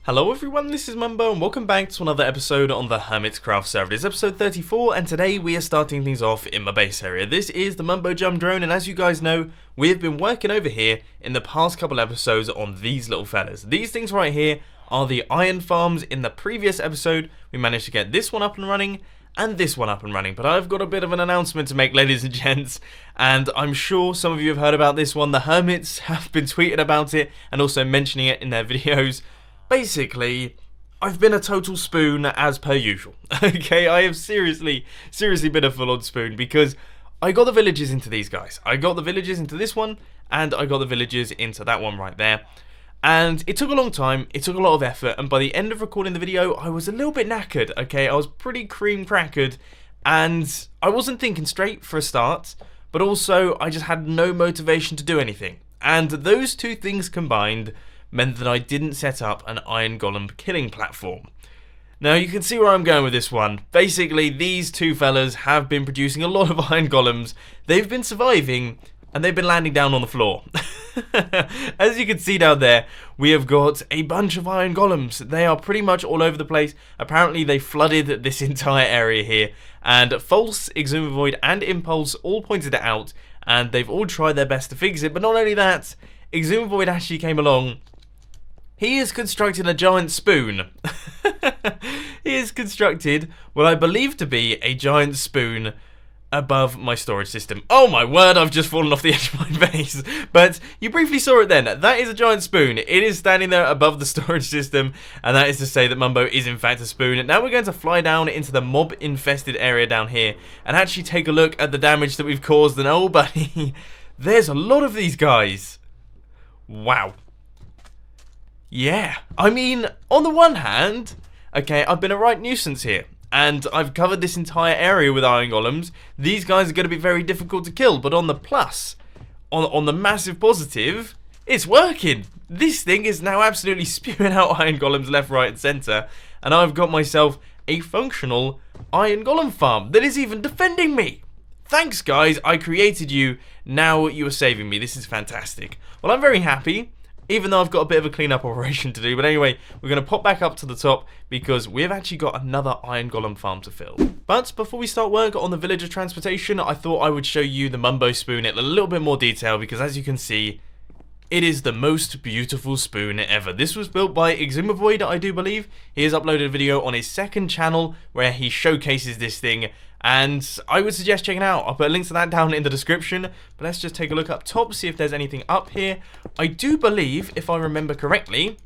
Hello everyone, this is Mumbo and welcome back to another episode on the Hermitcraft server. It is episode 34 and today we are starting things off in my base area. This is the Mumbo Jump Drone and as you guys know, we have been working over here in the past couple episodes on these little fellas. These things right here are the iron farms. In the previous episode, we managed to get this one up and running and this one up and running, but I've got a bit of an announcement to make, ladies and gents, and I'm sure some of you have heard about this one. The Hermits have been tweeting about it and also mentioning it in their videos. Basically, I've been a total spoon as per usual. Okay, I have seriously been a full-on spoon because I got the villagers into these guys. I got the villagers into this one and I got the villagers into that one right there. And it took a long time, it took a lot of effort, and by the end of recording the video, I was a little bit knackered, okay? I was pretty cream-crackered, and I wasn't thinking straight for a start, but also I just had no motivation to do anything. And those two things combined meant that I didn't set up an iron golem killing platform. Now you can see where I'm going with this one. Basically, these two fellas have been producing a lot of iron golems. They've been surviving, and they've been landing down on the floor. As you can see down there, we have got a bunch of iron golems. They are pretty much all over the place. Apparently they flooded this entire area here, and False, Exumovoid and Impulse all pointed it out, and they've all tried their best to fix it. But not only that, Exumovoid actually came along. He has constructed a giant spoon. He has constructed what I believe to be a giant spoon above my storage system. Oh my word, I've just fallen off the edge of my base. But you briefly saw it then. That is a giant spoon. It is standing there above the storage system, and that is to say that Mumbo is in fact a spoon. Now we're going to fly down into the mob-infested area down here and actually take a look at the damage that we've caused. And oh buddy, there's a lot of these guys. Wow. Yeah, I mean, on the one hand, okay, I've been a right nuisance here, and I've covered this entire area with iron golems. These guys are going to be very difficult to kill, but on the plus, on the massive positive, it's working. This thing is now absolutely spewing out iron golems left, right, and centre, and I've got myself a functional iron golem farm that is even defending me. Thanks, guys, I created you, now you are saving me. This is fantastic. Well, I'm very happy, even though I've got a bit of a cleanup operation to do. But anyway, we're going to pop back up to the top because we've actually got another iron golem farm to fill. But before we start work on the villager transportation, I thought I would show you the Mumbo spoon in a little bit more detail because as you can see, it is the most beautiful spoon ever. This was built by Exumovoid, I do believe. He has uploaded a video on his second channel where he showcases this thing, and I would suggest checking it out. I'll put a link to that down in the description, but let's just take a look up top, see if there's anything up here. I do believe, if I remember correctly,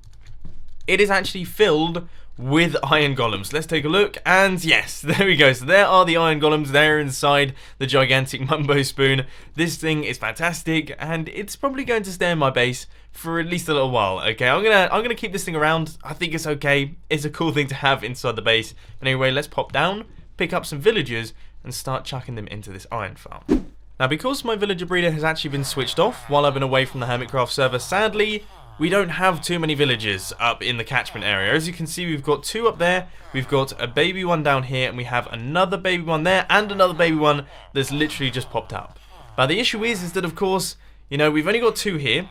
it is actually filled with iron golems. Let's take a look, and yes, there we go. So there are the iron golems. They're inside the gigantic Mumbo spoon. This thing is fantastic, and it's probably going to stay in my base for at least a little while. Okay, I'm gonna keep this thing around. I think it's okay. It's a cool thing to have inside the base. But anyway, let's pop down, pick up some villagers, and start chucking them into this iron farm. Now, because my villager breeder has actually been switched off while I've been away from the Hermitcraft server, sadly, we don't have too many villagers up in the catchment area. As you can see, we've got two up there, we've got a baby one down here, and we have another baby one there, and another baby one that's literally just popped up. But the issue is that, of course, you know, we've only got two here,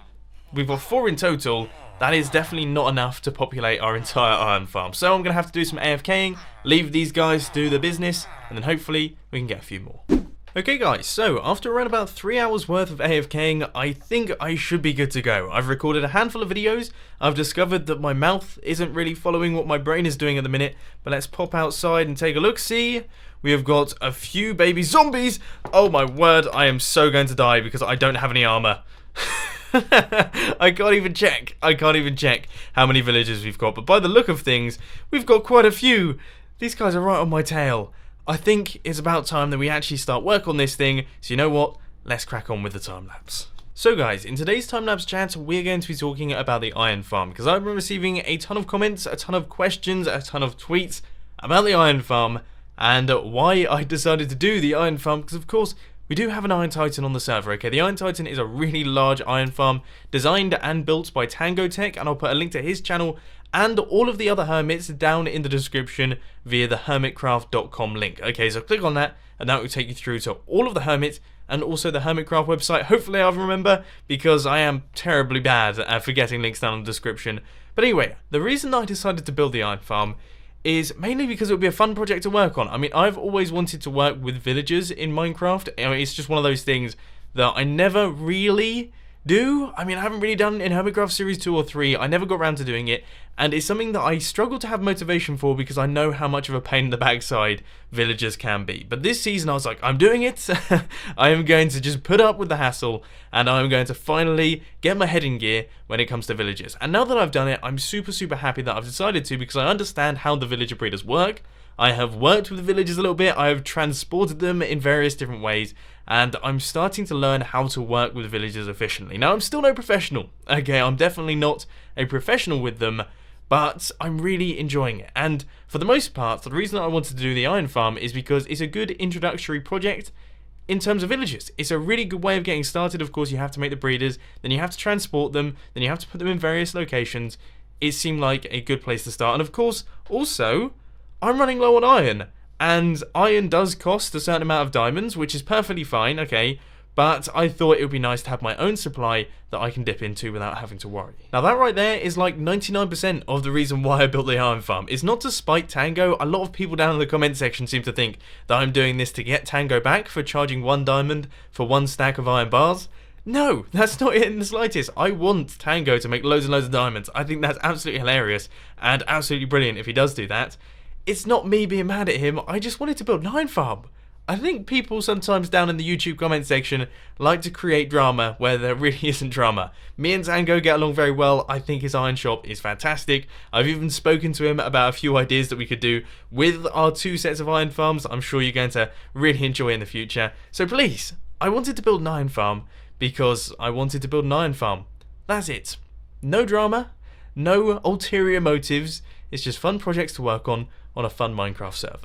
we've got four in total. That is definitely not enough to populate our entire iron farm. So I'm going to have to do some AFKing, leave these guys to do the business, and then hopefully we can get a few more. Okay guys, so after around about 3 hours worth of AFKing, I think I should be good to go. I've recorded a handful of videos. I've discovered that my mouth isn't really following what my brain is doing at the minute. But let's pop outside and take a look. See, we have got a few baby zombies. Oh my word, I am so going to die because I don't have any armor. I can't even check how many villagers we've got, but by the look of things, we've got quite a few. These guys are right on my tail. I think it's about time that we actually start work on this thing, so you know what, let's crack on with the time-lapse. So guys, in today's time-lapse chat, we're going to be talking about the iron farm, because I've been receiving a ton of comments, a ton of questions, a ton of tweets about the iron farm, and why I decided to do the iron farm, because of course, we do have an Iron Titan on the server, okay? The Iron Titan is a really large iron farm designed and built by Tango Tech, and I'll put a link to his channel and all of the other hermits down in the description via the hermitcraft.com link. Okay, so click on that, and that will take you through to all of the hermits and also the Hermitcraft website. Hopefully I'll remember, because I am terribly bad at forgetting links down in the description. But anyway, the reason I decided to build the iron farm is mainly because it would be a fun project to work on. I mean, I've always wanted to work with villagers in Minecraft. I mean, it's just one of those things that I never really do. I mean, I haven't really done in Hermitcraft Series 2 or 3. I never got around to doing it, and it's something that I struggle to have motivation for because I know how much of a pain in the backside villagers can be. But this season I was like, I'm doing it. I am going to just put up with the hassle, and I'm going to finally get my head in gear when it comes to villagers. And now that I've done it, I'm super happy that I've decided to, because I understand how the villager breeders work. I have worked with the villagers a little bit, I have transported them in various different ways, and I'm starting to learn how to work with villagers efficiently. Now, I'm still no professional, okay, I'm definitely not a professional with them, but I'm really enjoying it. And for the most part, the reason I wanted to do the iron farm is because it's a good introductory project in terms of villagers. It's a really good way of getting started. Of course, you have to make the breeders, then you have to transport them, then you have to put them in various locations. It seemed like a good place to start, and of course, also, I'm running low on iron, and iron does cost a certain amount of diamonds, which is perfectly fine, okay, but I thought it would be nice to have my own supply that I can dip into without having to worry. Now that right there is like 99% of the reason why I built the iron farm. It's not to spite Tango. A lot of people down in the comment section seem to think that I'm doing this to get Tango back for charging 1 diamond for 1 stack of iron bars. No, that's not it in the slightest. I want Tango to make loads and loads of diamonds. I think that's absolutely hilarious and absolutely brilliant if he does do that. It's not me being mad at him, I just wanted to build an iron farm. I think people sometimes down in the YouTube comment section like to create drama where there really isn't drama. Me and Tango get along very well. I think his iron shop is fantastic. I've even spoken to him about a few ideas that we could do with our 2 sets of iron farms. I'm sure you're going to really enjoy in the future. So please, I wanted to build an iron farm because I wanted to build an iron farm. That's it. No drama, no ulterior motives. It's just fun projects to work on a fun Minecraft server.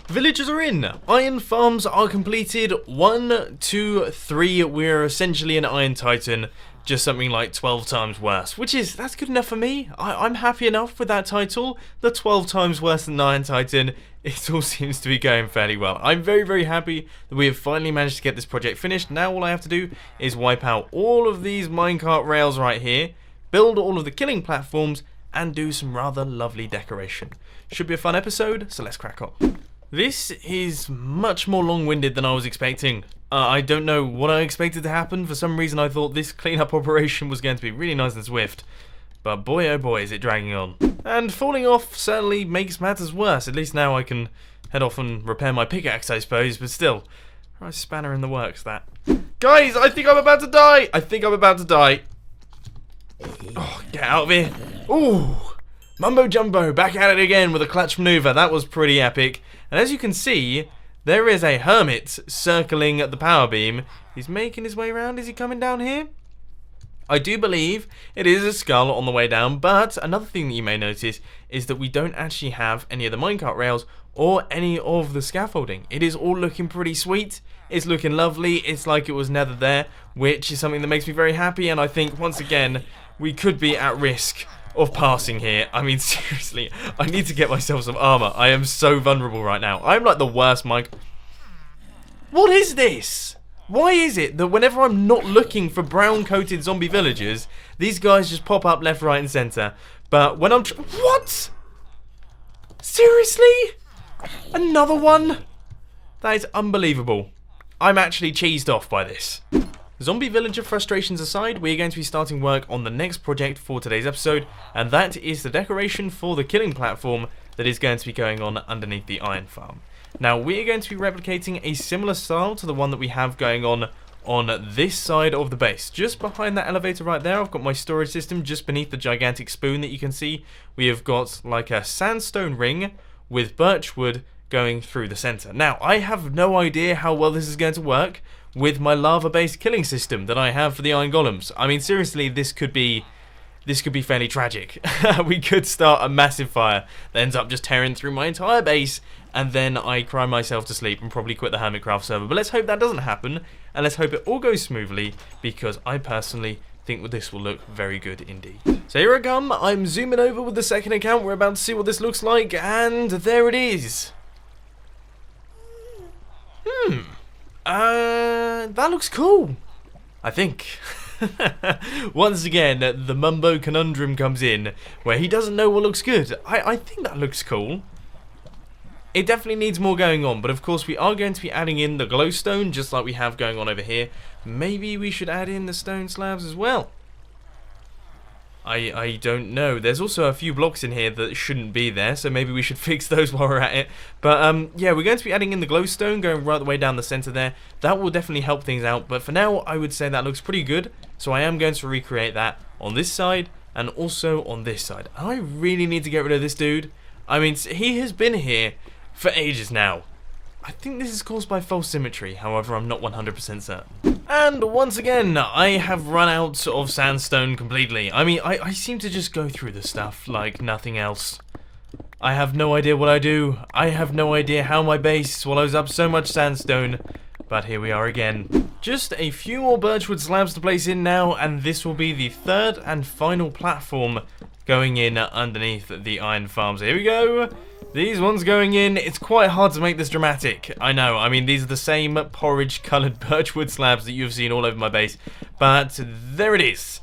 Villagers are in. Iron farms are completed. 1, 2, 3. We're essentially an Iron Titan, just something like 12 times worse, that's good enough for me. I'm happy enough with that title. The 12 times worse than Iron Titan. It all seems to be going fairly well. I'm very happy that we have finally managed to get this project finished. Now all I have to do is wipe out all of these minecart rails right here, build all of the killing platforms, and do some rather lovely decoration. Should be a fun episode, so let's crack on. This is much more long-winded than I was expecting. I don't know what I expected to happen. For some reason I thought this cleanup operation was going to be really nice and swift. But boy oh boy is it dragging on. And falling off certainly makes matters worse. At least now I can head off and repair my pickaxe, I suppose, but still. Right, spanner in the works, that. Guys, I think I'm about to die! Oh, get out of here. Ooh, Mumbo Jumbo, back at it again with a clutch maneuver. That was pretty epic. And as you can see, there is a hermit circling the power beam. He's making his way around. Is he coming down here? I do believe it is a skull on the way down, but another thing that you may notice is that we don't actually have any of the minecart rails or any of the scaffolding. It is all looking pretty sweet. It's looking lovely. It's like it was never there, which is something that makes me very happy, and I think, once again, we could be at risk of passing here. I mean, seriously, I need to get myself some armor. I am so vulnerable right now. I'm like the worst What is this? Why is it that whenever I'm not looking for brown-coated zombie villagers, these guys just pop up left, right, and center? But when I'm what? Seriously? Another one? That is unbelievable. I'm actually cheesed off by this. Zombie villager frustrations aside, we are going to be starting work on the next project for today's episode, and that is the decoration for the killing platform that is going to be going on underneath the iron farm. Now, we are going to be replicating a similar style to the one that we have going on this side of the base. Just behind that elevator right there, I've got my storage system just beneath the gigantic spoon that you can see. We have got like a sandstone ring with birch wood going through the center. Now, I have no idea how well this is going to work with my lava-based killing system that I have for the iron golems. I mean, seriously, this could be fairly tragic. We could start a massive fire that ends up just tearing through my entire base, and then I cry myself to sleep and probably quit the Hermitcraft server. But let's hope that doesn't happen, and let's hope it all goes smoothly, because I personally think that this will look very good indeed. So here I come. I'm zooming over with the second account. We're about to see what this looks like, and there it is. That looks cool, I think. Once again, the Mumbo conundrum comes in, where he doesn't know what looks good. I think that looks cool. It definitely needs more going on, but of course we are going to be adding in the glowstone, just like we have going on over here. Maybe we should add in the stone slabs as well. I don't know. There's also a few blocks in here that shouldn't be there, so maybe we should fix those while we're at it. But yeah, we're going to be adding in the glowstone, going right the way down the center there. That will definitely help things out, but for now I would say that looks pretty good. So I am going to recreate that on this side and also on this side. I really need to get rid of this dude. I mean, he has been here for ages now. I think this is caused by false symmetry, however I'm not 100% certain. And once again, I have run out of sandstone completely. I mean, I seem to just go through the stuff like nothing else. I have no idea what I do. I have no idea how my base swallows up so much sandstone. But here we are again. Just a few more birchwood slabs to place in now, and this will be the third and final platform going in underneath the iron farms. Here we go. These ones going in. It's quite hard to make this dramatic. I know. I mean, these are the same porridge-coloured birchwood slabs that you've seen all over my base. But there it is.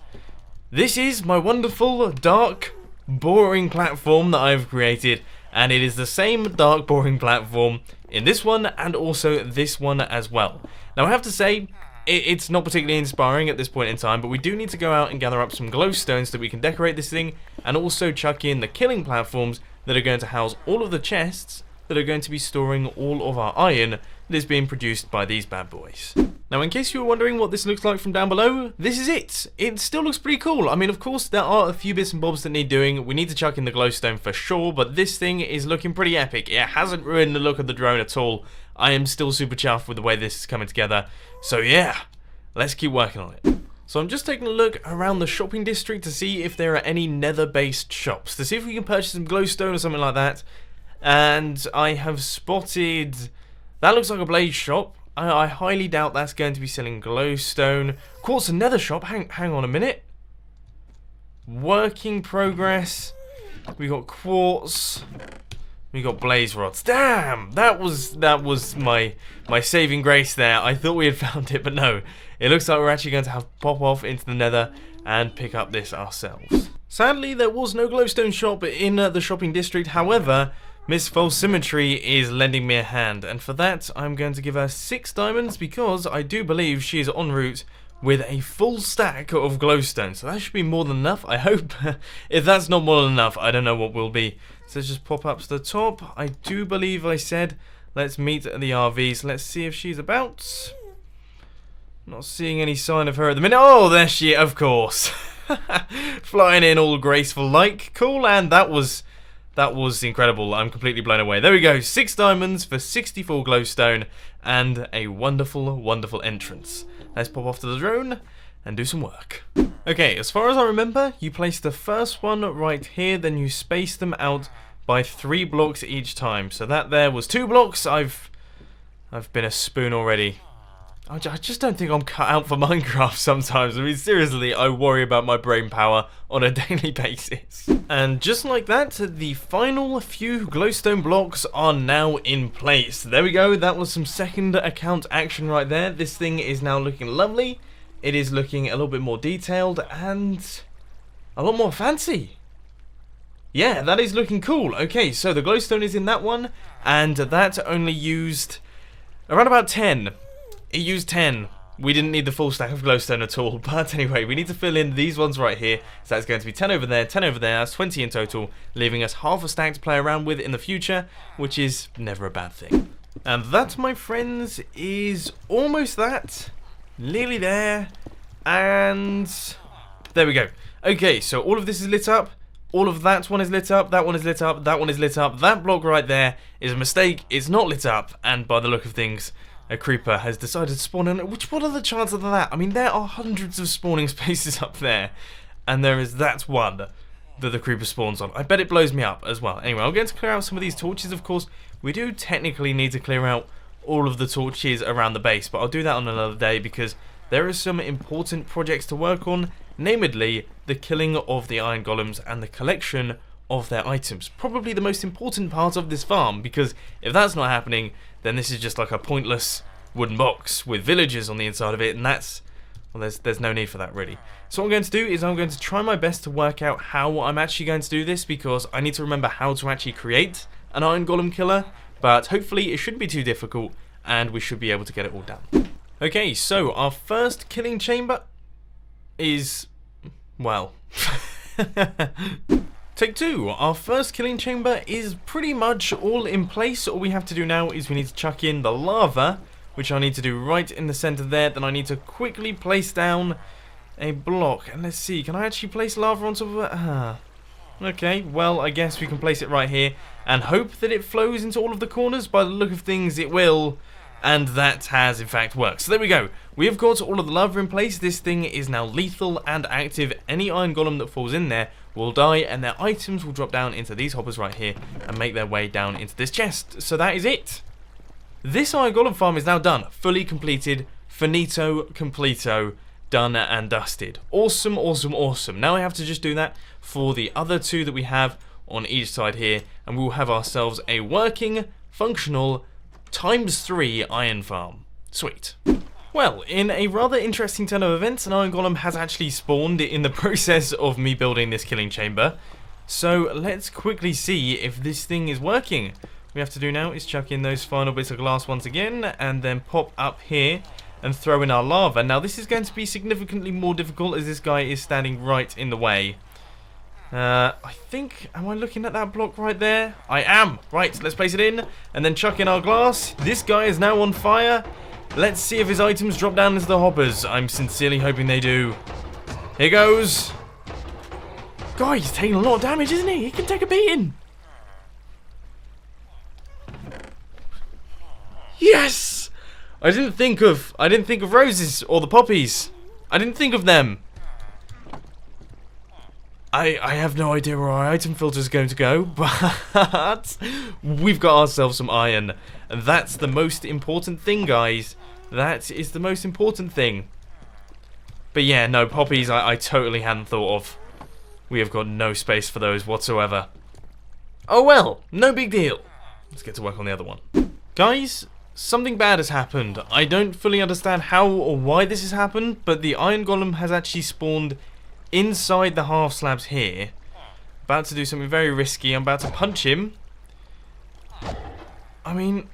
This is my wonderful, dark, boring platform that I've created. And it is the same dark, boring platform in this one and also this one as well. Now, I have to say, it's not particularly inspiring at this point in time, but we do need to go out and gather up some glowstone so that we can decorate this thing and also chuck in the killing platforms that are going to house all of the chests that are going to be storing all of our iron that is being produced by these bad boys. Now, in case you were wondering what this looks like from down below, this is it. It still looks pretty cool. I mean, of course, there are a few bits and bobs that need doing. We need to chuck in the glowstone for sure, but this thing is looking pretty epic. It hasn't ruined the look of the drone at all. I am still super chuffed with the way this is coming together. So yeah, let's keep working on it. So I'm just taking a look around the shopping district to see if there are any nether-based shops, to see if we can purchase some glowstone or something like that. And I have spotted... that looks like a blaze shop. I highly doubt that's going to be selling glowstone. Quartz and nether shop. Hang on a minute. Work in progress. We got quartz. We got blaze rods. Damn! That was my saving grace there. I thought we had found it, but no. It looks like we're actually going to have to pop off into the nether and pick up this ourselves. Sadly, there was no glowstone shop in the shopping district. However, Miss False Symmetry is lending me a hand, and for that, I'm going to give her 6 diamonds because I do believe she is en route with a full stack of glowstone. So that should be more than enough, I hope. If that's not more than enough, I don't know what will be. So let's just pop up to the top. I do believe I said let's meet at the RV, so let's see if she's about. Not seeing any sign of her at the minute. Oh, there she is, of course. Flying in all graceful like. Cool, and that was incredible. I'm completely blown away. There we go. 6 diamonds for 64 glowstone and a wonderful, wonderful entrance. Let's pop off to the drone and do some work. Okay, as far as I remember, you place the first one right here, then you space them out by 3 blocks each time. So that there was 2 blocks. I've been a spoon already. I just don't think I'm cut out for Minecraft sometimes. I mean, seriously, I worry about my brain power on a daily basis. And just like that, the final few glowstone blocks are now in place. There we go. That was some second account action right there. This thing is now looking lovely. It is looking a little bit more detailed and a lot more fancy. Yeah, that is looking cool. Okay, so the glowstone is in that one, and that only used around about 10. It used 10. We didn't need the full stack of glowstone at all. But anyway, we need to fill in these ones right here. So that's going to be 10 over there, 10 over there. That's 20 in total, leaving us half a stack to play around with in the future, which is never a bad thing. And that, my friends, is almost that. Nearly there. And there we go. Okay, so all of this is lit up. All of that one is lit up. That one is lit up. That one is lit up. That block right there is a mistake. It's not lit up. And by the look of things, a creeper has decided to spawn in. What are the chances of that? I mean, there are hundreds of spawning spaces up there, and there is that one that the creeper spawns on. I bet it blows me up as well. Anyway, I'm going to clear out some of these torches, of course. We do technically need to clear out all of the torches around the base, but I'll do that on another day because there are some important projects to work on, namely the killing of the iron golems and the collection of their items. Probably the most important part of this farm, because if that's not happening, then this is just like a pointless wooden box with villagers on the inside of it, and that's Well, there's no need for that, really. So what I'm going to do is I'm going to try my best to work out how I'm actually going to do this, because I need to remember how to actually create an iron golem killer, but hopefully it shouldn't be too difficult, and we should be able to get it all done. Okay, so our first killing chamber is, well... Take 2. Our first killing chamber is pretty much all in place. All we have to do now is we need to chuck in the lava, which I need to do right in the center there. Then I need to quickly place down a block. And let's see, can I actually place lava on top of it? Okay, well, I guess we can place it right here and hope that it flows into all of the corners. By the look of things, it will. And that has, in fact, worked. So there we go. We have got all of the lava in place. This thing is now lethal and active. Any iron golem that falls in there will die, and their items will drop down into these hoppers right here and make their way down into this chest. So that is it. This iron golem farm is now done. Fully completed. Finito, completo. Done and dusted. Awesome, awesome, awesome. Now I have to just do that for the other 2 that we have on each side here, and we'll have ourselves a working, functional, ×3 iron farm. Sweet. Well, in a rather interesting turn of events, an iron golem has actually spawned in the process of me building this killing chamber. So let's quickly see if this thing is working. What we have to do now is chuck in those final bits of glass once again, and then pop up here and throw in our lava. Now this is going to be significantly more difficult as this guy is standing right in the way. I think, am I looking at that block right there? I am. Right, let's place it in and then chuck in our glass. This guy is now on fire. Let's see if his items drop down into the hoppers. I'm sincerely hoping they do. Here goes. God, he's taking a lot of damage, isn't he? He can take a beating. Yes! I didn't think of roses or the poppies. I didn't think of them. I have no idea where our item filter is going to go, but we've got ourselves some iron. And that's the most important thing, guys. That is the most important thing. But yeah, no, poppies I totally hadn't thought of. We have got no space for those whatsoever. Oh well, no big deal. Let's get to work on the other one. Guys, something bad has happened. I don't fully understand how or why this has happened, but the iron golem has actually spawned inside the half slabs here. About to do something very risky. I'm about to punch him. I mean,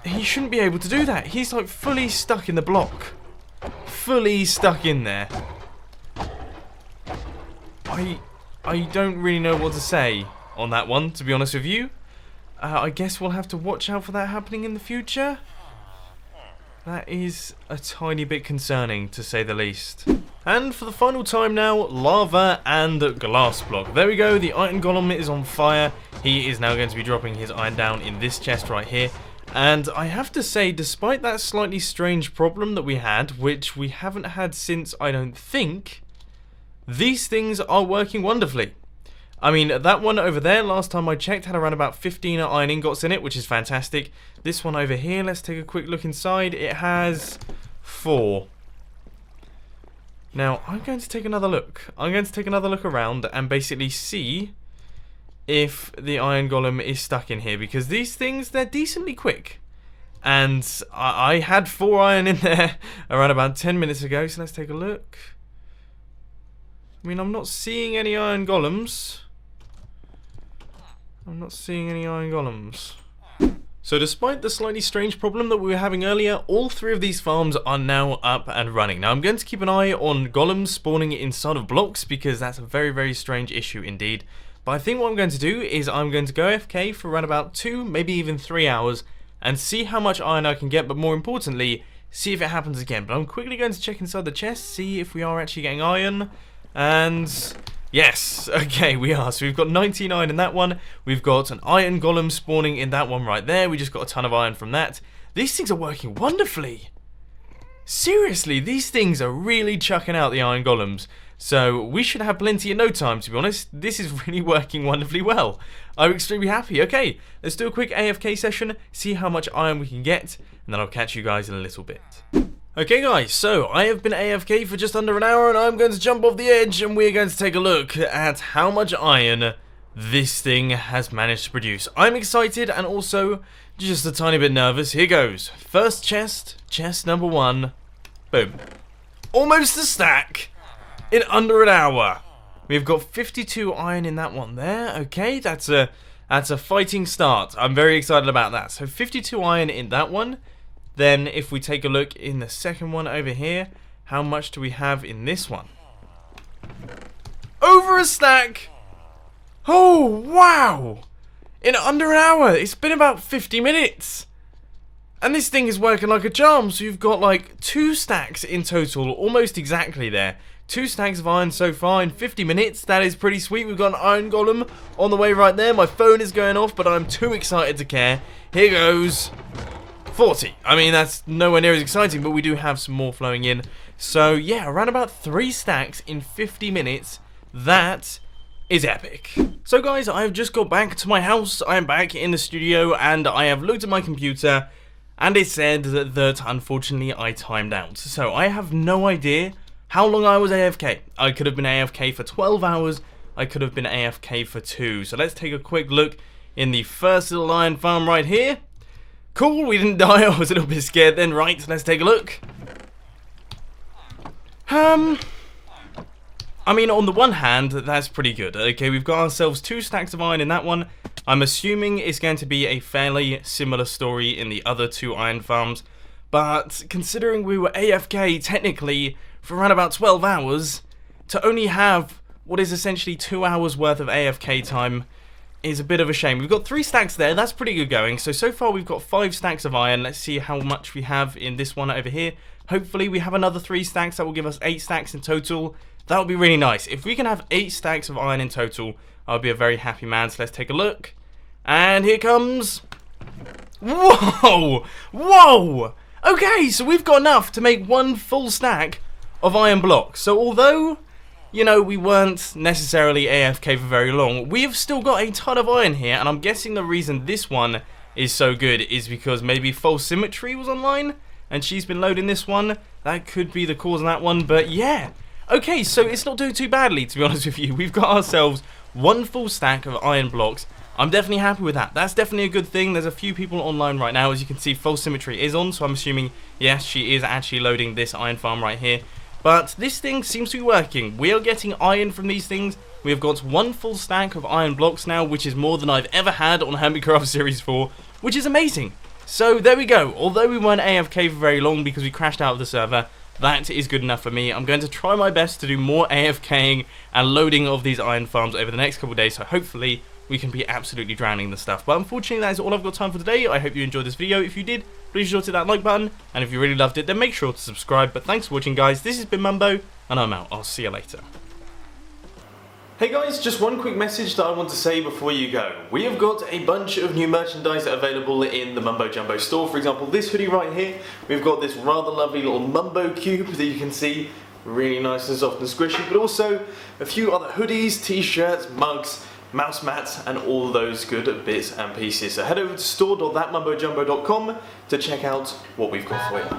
he shouldn't be able to do that. He's like fully stuck in the block. Fully stuck in there. I don't really know what to say on that one, to be honest with you. I guess we'll have to watch out for that happening in the future. That is a tiny bit concerning, to say the least. And for the final time now, lava and glass block. There we go, the iron golem is on fire. He is now going to be dropping his iron down in this chest right here. And I have to say, despite that slightly strange problem that we had, which we haven't had since, I don't think, these things are working wonderfully. I mean, that one over there, last time I checked, had around about 15 iron ingots in it, which is fantastic. This one over here, let's take a quick look inside. It has 4. Now, I'm going to take another look. I'm going to take another look around and basically see if the iron golem is stuck in here, because these things, they're decently quick. And I had 4 iron in there around about 10 minutes ago, so let's take a look. I mean, I'm not seeing any iron golems. I'm not seeing any iron golems. So despite the slightly strange problem that we were having earlier, all 3 of these farms are now up and running. Now I'm going to keep an eye on golems spawning inside of blocks, because that's a very, very strange issue indeed. But I think what I'm going to do is I'm going to go AFK for around about 2, maybe even 3 hours, and see how much iron I can get, but more importantly, see if it happens again. But I'm quickly going to check inside the chest, see if we are actually getting iron. And yes, okay, we are. So we've got 99 in that one. We've got an iron golem spawning in that one right there. We just got a ton of iron from that. These things are working wonderfully. Seriously, these things are really chucking out the iron golems. So we should have plenty in no time, to be honest. This is really working wonderfully well. I'm extremely happy. Okay, let's do a quick AFK session, see how much iron we can get, and then I'll catch you guys in a little bit. Okay guys, so I have been AFK for just under an hour, and I'm going to jump off the edge and we're going to take a look at how much iron this thing has managed to produce. I'm excited and also just a tiny bit nervous. Here goes. First chest, chest number 1. Boom. almost a stack in under an hour. We've got 52 iron in that one there. Okay, that's a fighting start. I'm very excited about that. So 52 iron in that one. Then if we take a look in the second one over here, how much do we have in this one? Over a stack. Oh, wow. In under an hour. It's been about 50 minutes. And this thing is working like a charm. So you've got like 2 stacks in total, almost exactly there. 2 stacks of iron so far in 50 minutes. That is pretty sweet. We've got an iron golem on the way right there. My phone is going off, but I'm too excited to care. Here goes 40. I mean, that's nowhere near as exciting, but we do have some more flowing in. So yeah, around about 3 stacks in 50 minutes. That is epic. So guys, I have just got back to my house. I am back in the studio, and I have looked at my computer, and it said that unfortunately I timed out. So I have no idea how long I was AFK. I could have been AFK for 12 hours. I could have been AFK for 2. So let's take a quick look in the first little iron farm right here. Cool, we didn't die. I was a little bit scared then. Right, let's take a look. I mean, on the one hand, that's pretty good. Okay, we've got ourselves 2 stacks of iron in that one. I'm assuming it's going to be a fairly similar story in the other 2 iron farms. But considering we were AFK, technically, for around about 12 hours, to only have what is essentially 2 hours worth of AFK time is a bit of a shame. We've got 3 stacks there. That's pretty good going. So far we've got 5 stacks of iron. Let's see how much we have in this one over here. Hopefully we have another 3 stacks. That will give us 8 stacks in total. That would be really nice. If we can have 8 stacks of iron in total, I'll be a very happy man. So let's take a look. And here comes... Whoa! Whoa! Okay, so we've got enough to make 1 full stack of iron blocks. So although, you know, we weren't necessarily AFK for very long, we've still got a ton of iron here. And I'm guessing the reason this one is so good is because maybe false symmetry was online and she's been loading this one. That could be the cause of that one, but yeah. Okay, so it's not doing too badly, to be honest with you. We've got ourselves 1 full stack of iron blocks. I'm definitely happy with that. That's definitely a good thing. There's a few people online right now. As you can see, false symmetry is on, so I'm assuming, yes, she is actually loading this iron farm right here. But this thing seems to be working. We are getting iron from these things. We have got 1 full stack of iron blocks now, which is more than I've ever had on Hermitcraft Series 4, which is amazing. So there we go. Although we weren't AFK for very long because we crashed out of the server, that is good enough for me. I'm going to try my best to do more AFKing and loading of these iron farms over the next couple of days, so hopefully we can be absolutely drowning the stuff. But unfortunately, that is all I've got time for today. I hope you enjoyed this video. If you did, please be sure to hit that like button, and if you really loved it, then make sure to subscribe. But thanks for watching, guys. This has been Mumbo, and I'm out. I'll see you later. Hey guys, just one quick message that I want to say before you go. We have got a bunch of new merchandise available in the Mumbo Jumbo store. For example, this hoodie right here, we've got this rather lovely little Mumbo cube that you can see, really nice and soft and squishy, but also a few other hoodies, t-shirts, mugs, mouse mats, and all those good bits and pieces. So head over to store.thatmumbojumbo.com to check out what we've got for you.